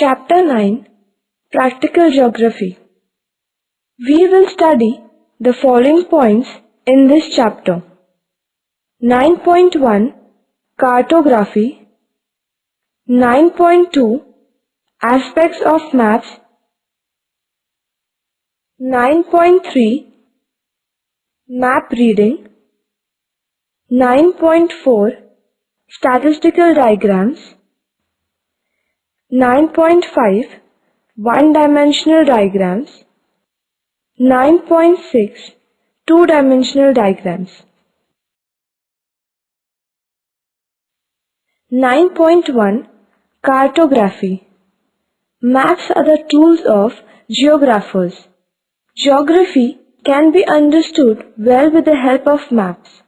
Chapter 9 Practical Geography. We will study the following points in this chapter. 9.1 Cartography. 9.2 Aspects of Maps. 9.3 Map Reading. 9.4 Statistical Diagrams. 9.5 One-dimensional diagrams. 9.6 Two-dimensional diagrams. 9.1 Cartography. Maps are the tools of geographers. Geography can be understood well with the help of maps.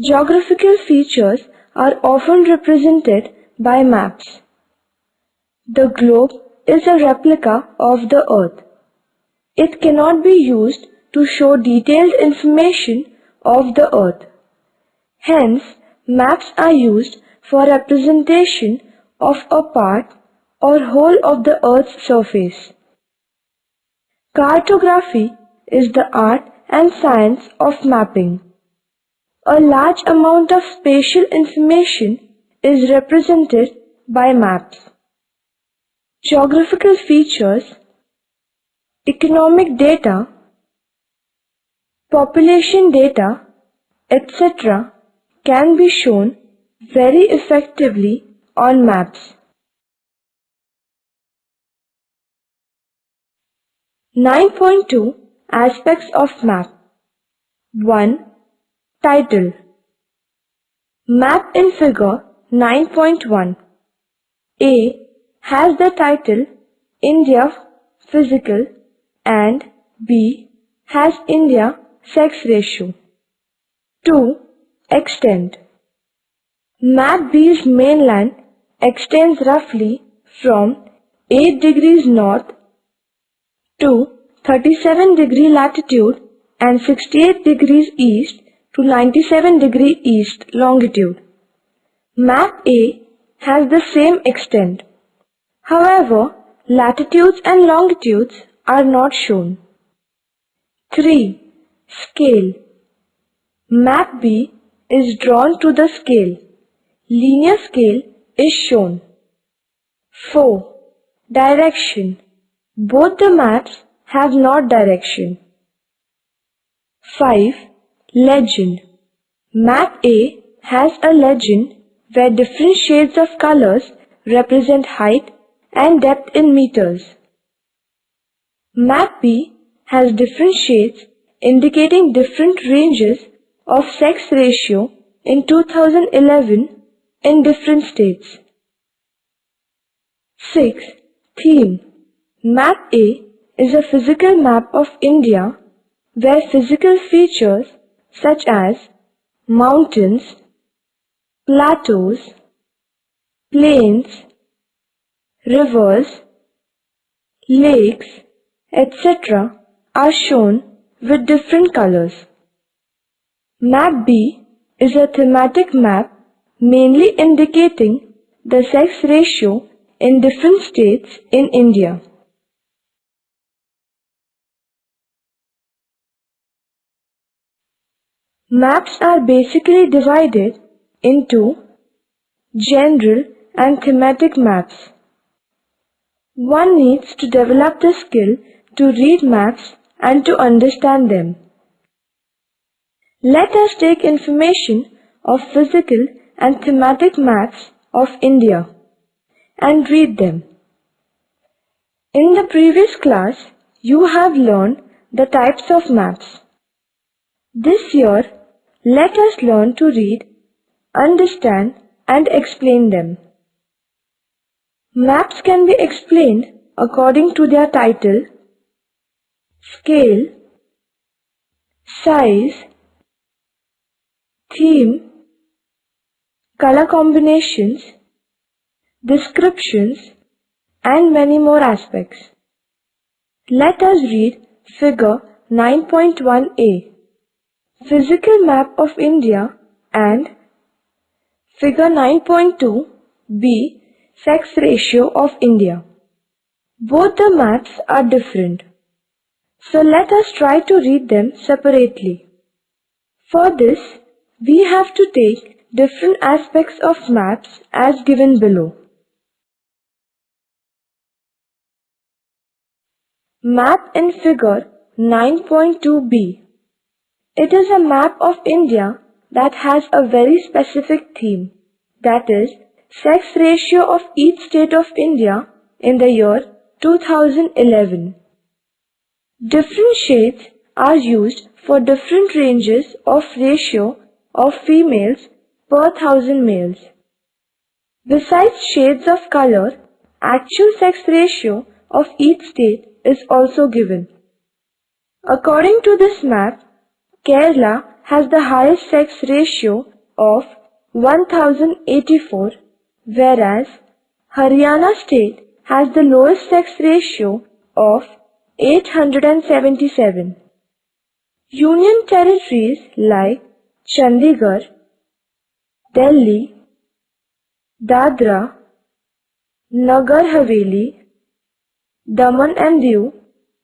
Geographical features are often represented by maps. The globe is a replica of the earth. It cannot be used to show detailed information of the earth. Hence, maps are used for representation of a part or whole of the earth's surface. Cartography is the art and science of mapping. A large amount of spatial information is represented by maps. Geographical features, economic data, population data, etc. can be shown very effectively on maps. 9.2 Aspects of Map. 1. Title. Map in Figure 9.1. A has the title India Physical and B has India Sex Ratio. 2. Extent. Map B's mainland extends roughly from 8 degrees north to 37 degree latitude and 68 degrees east to 97 degree east longitude. Map A has the same extent. However, latitudes and longitudes are not shown. 3. Scale. Map B is drawn to the scale. Linear scale is shown. 4. Direction. Both the maps have not direction. 5. Legend. Map A has a legend where different shades of colors represent height and depth in meters. Map B has different shades indicating different ranges of sex ratio in 2011 in different states. 6. Theme. Map A is a physical map of India where physical features such as mountains, plateaus, plains, rivers, lakes, etc. are shown with different colors. Map B is a thematic map mainly indicating the sex ratio in different states in India. Maps are basically divided into general and thematic maps. One needs to develop the skill to read maps and to understand them. Let us take information of physical and thematic maps of India and read them. In the previous class, you have learned the types of maps. This year, let us learn to read, understand, and explain them. Maps can be explained according to their title, scale, size, theme, color combinations, descriptions, and many more aspects. Let us read Figure 9.1a, Physical Map of India, and Figure 9.2b, Sex Ratio of India. Both the maps are different. So let us try to read them separately. For this, we have to take different aspects of maps as given below. Map in figure 9.2b. It is a map of India that has a very specific theme, that is, sex ratio of each state of India in the year 2011. Different shades are used for different ranges of ratio of females per thousand males. Besides shades of color, actual sex ratio of each state is also given. According to this map, Kerala has the highest sex ratio of 1084, whereas Haryana state has the lowest sex ratio of 877. Union territories like Chandigarh, Delhi, Dadra, Nagar Haveli, Daman and Diu,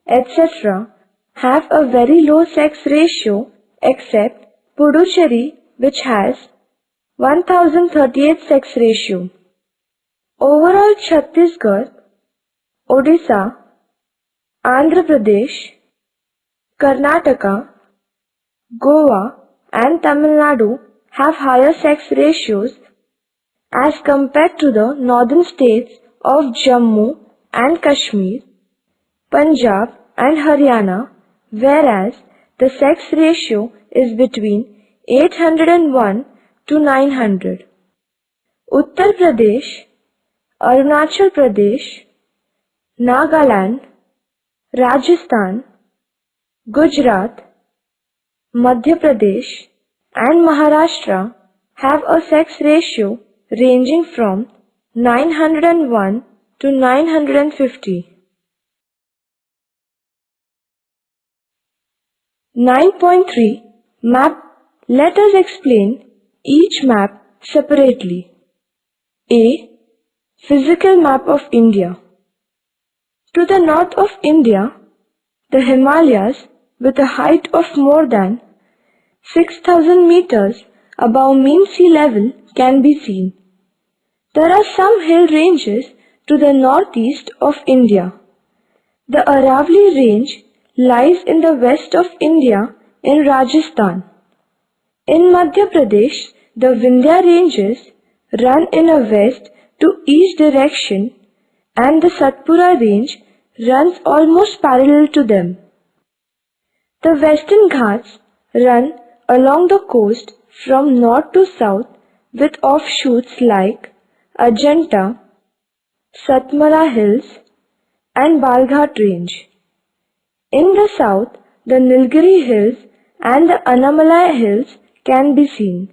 etc. have a very low sex ratio except Puducherry, which has 1038 sex ratio. Overall, Chhattisgarh, Odisha, Andhra Pradesh, Karnataka, Goa and Tamil Nadu have higher sex ratios as compared to the northern states of Jammu and Kashmir, Punjab and Haryana, whereas the sex ratio is between 801 to 900. Uttar Pradesh, Arunachal Pradesh, Nagaland, Rajasthan, Gujarat, Madhya Pradesh and Maharashtra have a sex ratio ranging from 901 to 950. 9.3 Map. Let us explain each map separately. A. Physical map of India. To the north of India, the Himalayas with a height of more than 6,000 meters above mean sea level can be seen. There are some hill ranges to the northeast of India. The Aravalli range lies in the west of India in Rajasthan. In Madhya Pradesh, the Vindhya ranges run in a west to east direction and the Satpura range runs almost parallel to them. The Western Ghats run along the coast from north to south with offshoots like Ajanta, Satmara Hills and Balghat range. In the south, the Nilgiri Hills and the Annamalai Hills can be seen.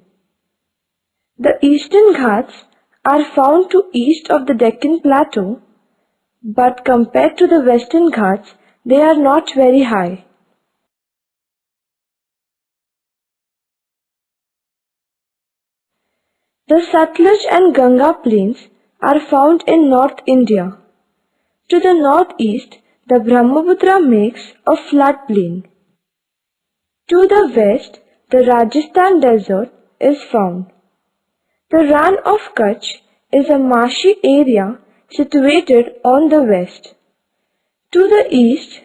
The Eastern Ghats are found to east of the Deccan Plateau, but compared to the Western Ghats, they are not very high. The Satluj and Ganga plains are found in North India. To the northeast, the Brahmaputra makes a flat plain. To the west, the Rajasthan desert is found. The Rann of Kutch is a marshy area situated on the west. To the east,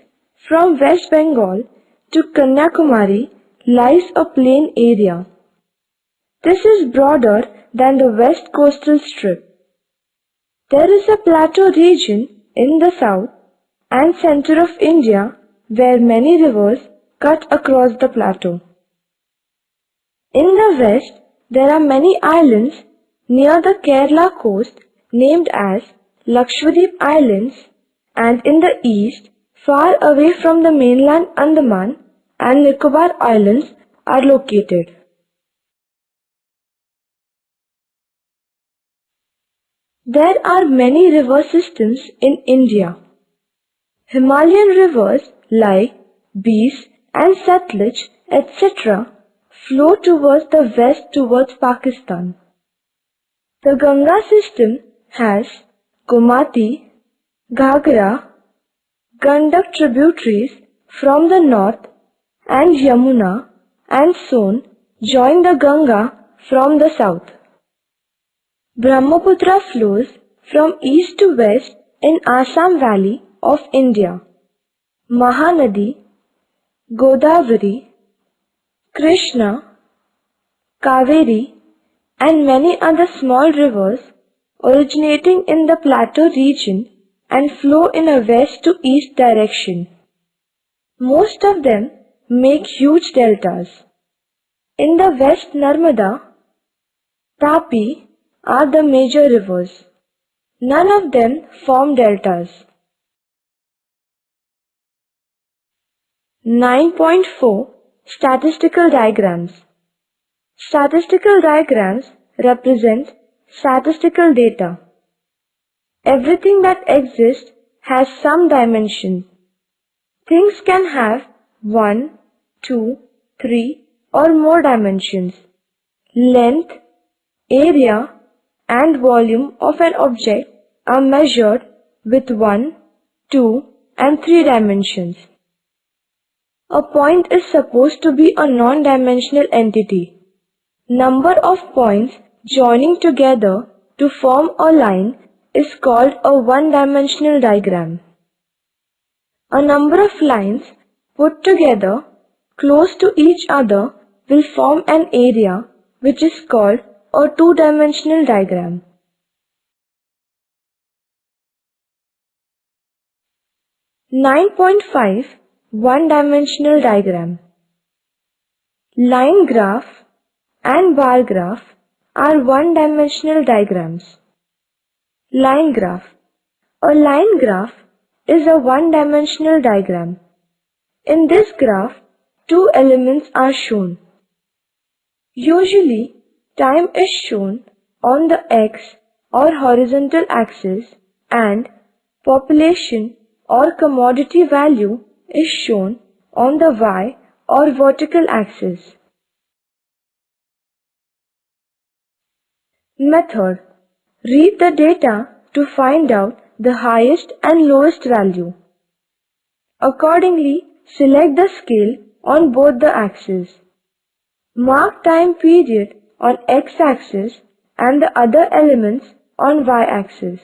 from West Bengal to Kanyakumari lies a plain area. This is broader than the west coastal strip. There is a plateau region in the south and center of India where many rivers cut across the plateau. In the west, there are many islands near the Kerala coast named as Lakshadweep Islands, and in the east, far away from the mainland Andaman and Nicobar Islands are located. There are many river systems in India. Himalayan rivers like Beas and Satluj, etc. flow towards the west towards Pakistan. The Ganga system has Gomati, Ghagra, Gandak tributaries from the north, and Yamuna and Son join the Ganga from the south. Brahmaputra flows from east to west in Assam Valley of India. Mahanadi, Godavari, Krishna, Kaveri, and many other small rivers originating in the plateau region and flow in a west to east direction. Most of them make huge deltas. In the west, Narmada, Tapi are the major rivers. None of them form deltas. 9.4 Statistical diagrams. Statistical diagrams represent statistical data. Everything that exists has some dimension. Things can have 1, 2, 3 or more dimensions. Length, area and volume of an object are measured with 1, 2 and 3 dimensions. A point is supposed to be a non-dimensional entity. Number of points joining together to form a line is called a one-dimensional diagram. A number of lines put together close to each other will form an area which is called a two-dimensional diagram. One-dimensional diagram. Line graph and bar graph are one-dimensional diagrams. Line graph. A line graph is a one-dimensional diagram. In this graph, two elements are shown. Usually, time is shown on the x or horizontal axis and population or commodity value is shown on the y or vertical axis. Method. Read the data to find out the highest and lowest value. Accordingly, select the scale on both the axes. Mark time period on x-axis and the other elements on y-axis.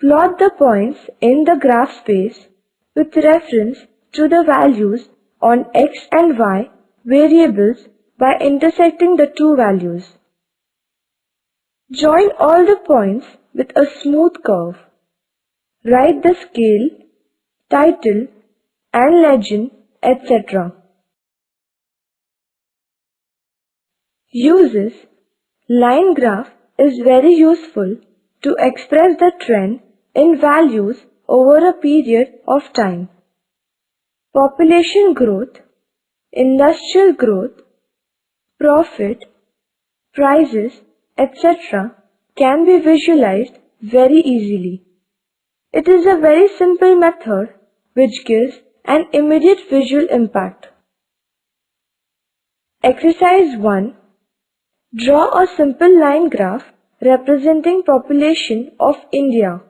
Plot the points in the graph space with reference to the values on x and y variables by intersecting the two values. Join all the points with a smooth curve. Write the scale, title, and legend, etc. Uses. Line graph is very useful to express the trend in values over a period of time. Population growth, industrial growth, profit, prices, etc. can be visualized very easily. It is a very simple method which gives an immediate visual impact. Exercise 1. Draw a simple line graph representing population of India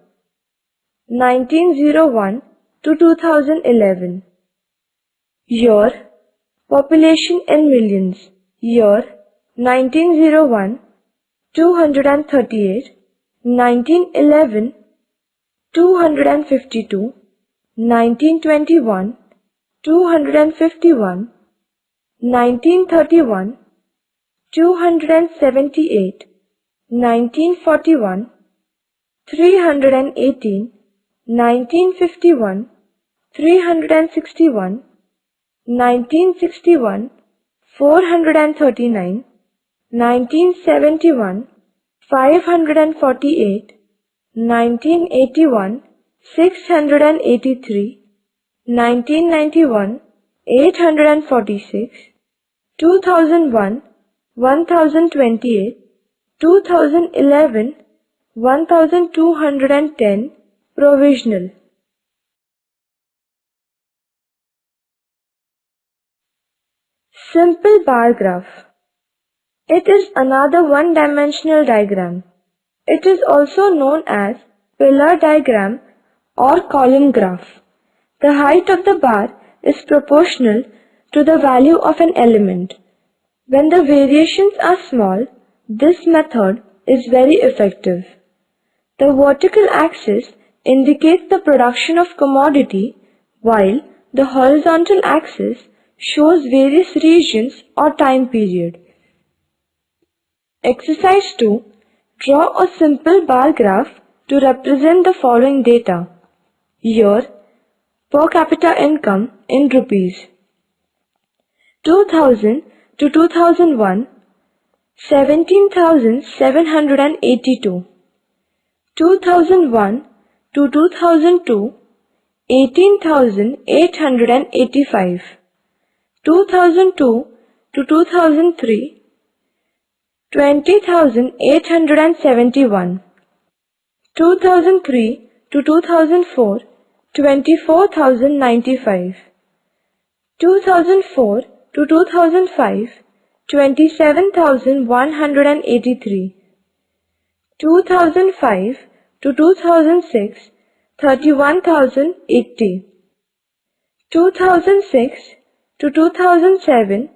1901 to 2011. Year, population in millions. Year 1901, 238, 1911, 252, 1921, 251, 1931, 278, 1941, 318, 1951, 361, 1961, 439, 1971, 548, 1981, 683, 1991, 846, 2001, 1028, 2011, 1210, provisional. Simple bar graph. It is another one-dimensional diagram. It is also known as pillar diagram or column graph. The height of the bar is proportional to the value of an element. When the variations are small, this method is very effective. The vertical axis indicates the production of commodity, while the horizontal axis shows various regions or time period. Exercise 2. Draw a simple bar graph to represent the following data. Year, per capita income in rupees. 2000 to 2001, 17,782. 2001 to 2002, 18,885. 2002 to 2003, 20,871. 2003 to 2004, 24,095. 2004 to 2005, 27,183. 2005 to 2006, 31,080. 2006 to 2007,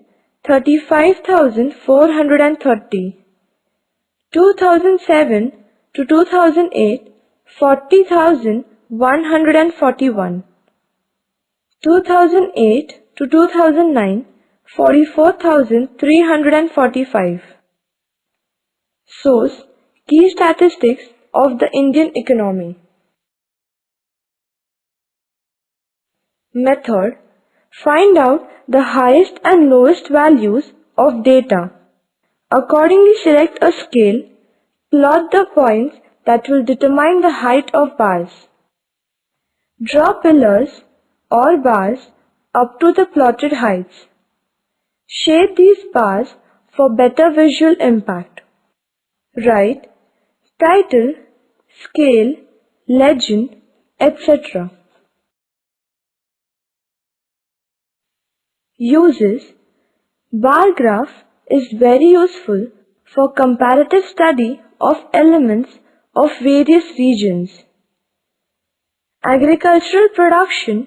35,430. 2007 to 2008, 40,141. 2008 to 2009, 44,345. Source: Key Statistics of the Indian Economy. Method: find out the highest and lowest values of data. Accordingly, select a scale, plot the points that will determine the height of bars. Draw pillars or bars up to the plotted heights. Shade these bars for better visual impact. Write title, scale, legend, etc. Uses: bar graph is very useful for comparative study of elements of various regions. Agricultural production,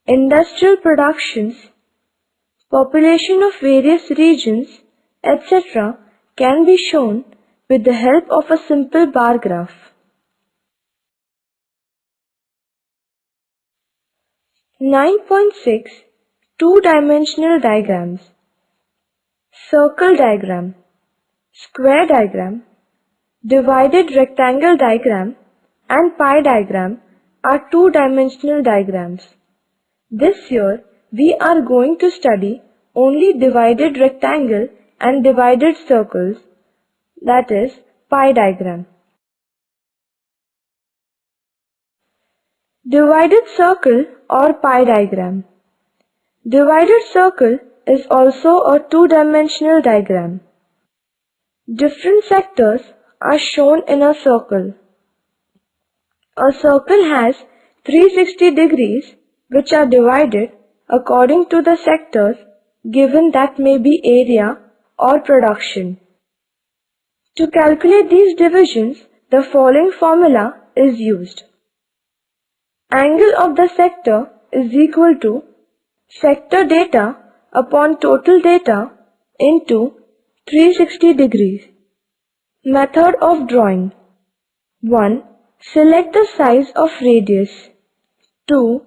industrial productions, population of various regions, etc. can be shown with the help of a simple bar graph. 9.6 Two-dimensional diagrams. Circle diagram, square diagram, divided rectangle diagram, and pie diagram are two-dimensional diagrams. This year, we are going to study only divided rectangle and divided circles, that is, pie diagram. Divided circle or pie diagram. Divided circle is also a two-dimensional diagram. Different sectors are shown in a circle. A circle has 360 degrees which are divided according to the sectors given, that may be area or production. To calculate these divisions, the following formula is used. Angle of the sector is equal to sector data upon total data into 360 degrees. Method of drawing. 1. Select the size of radius. 2.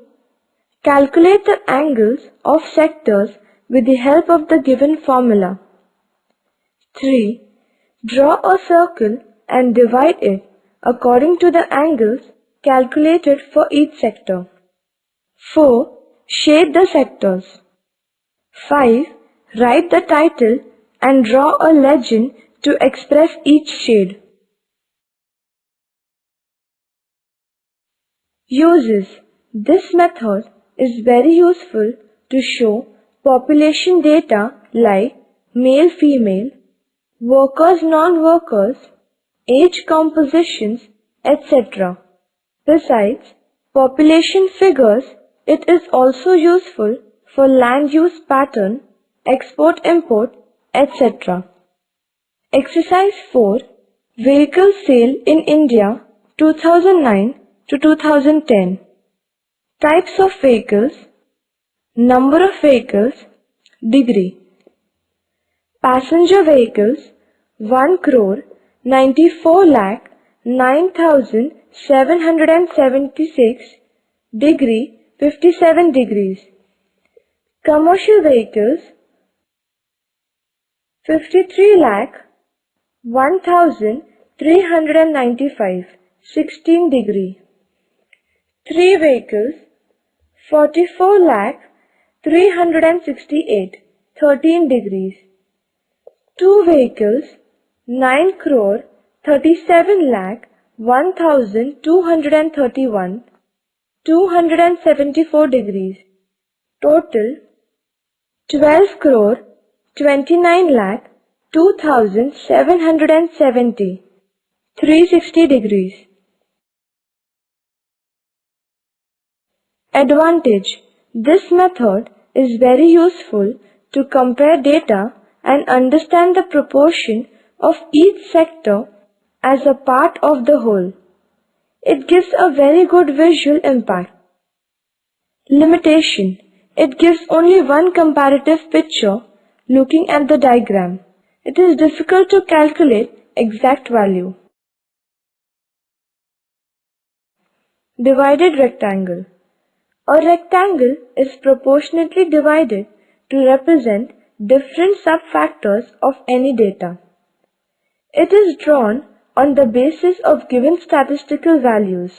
Calculate the angles of sectors with the help of the given formula. 3. Draw a circle and divide it according to the angles calculated for each sector. 4. Shade the sectors. 5. Write the title and draw a legend to express each shade. Uses. This method is very useful to show population data like male-female, workers, non-workers, age compositions, etc. Besides population figures, it is also useful for land use pattern, export-import, etc. Exercise 4. Vehicle sale in India 2009 to 2010. Types of vehicles, number of vehicles, degree. Passenger vehicles 1 crore 94 lakh 9,776, degree 57 degrees. Commercial vehicles 53 lakh 1,395, 16 degree. 3 vehicles 44 lakh 368, 13 degrees. 2 vehicles 9 crore 37 lakh 1,231, 274 degrees. Total 12 crore 29 lakh 2,770, 360 degrees. Advantage: this method is very useful to compare data and understand the proportion of each sector as a part of the whole. It gives a very good visual impact. Limitation: it gives only one comparative picture looking at the diagram. It is difficult to calculate exact value. Divided rectangle. A rectangle is proportionately divided to represent different subfactors of any data. It is drawn on the basis of given statistical values.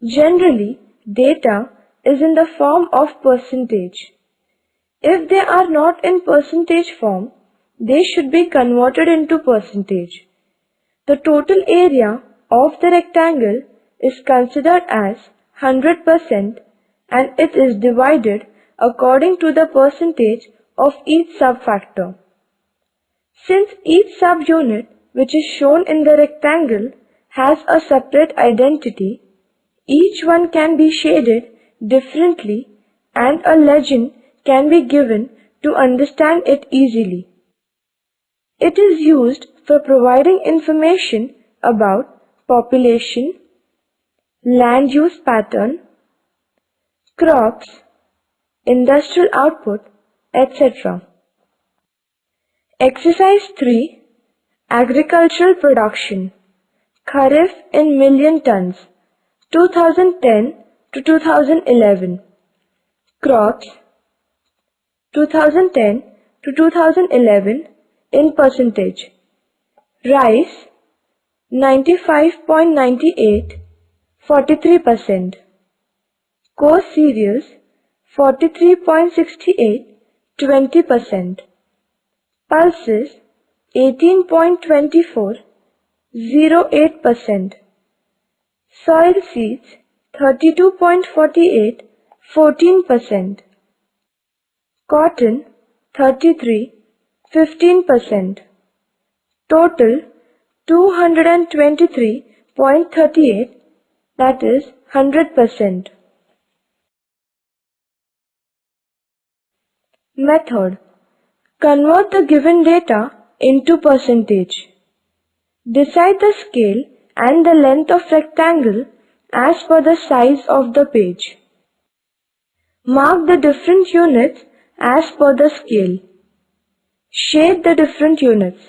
Generally, data is in the form of percentage. If they are not in percentage form, they should be converted into percentage. The total area of the rectangle is considered as 100% and it is divided according to the percentage of each subfactor. Since each subunit which is shown in the rectangle has a separate identity, each one can be shaded differently and a legend can be given to understand it easily. It is used for providing information about population, land use pattern, crops, industrial output, etc. Exercise 3. Agricultural production. Kharif in million tons, 2010 to 2011. Crops, 2010 to 2011 in percentage. Rice, 95.98, 43%. Coarse cereals, 43.68, 20%. Pulses, 18.24, 0.8%. Soil seeds, 32.48, 14%. Cotton, 33, 15%. Total, 223.38, that is 100%. Method: convert the given data into percentage. Decide the scale and the length of rectangle as per the size of the page. Mark the different units as per the scale. Shade the different units.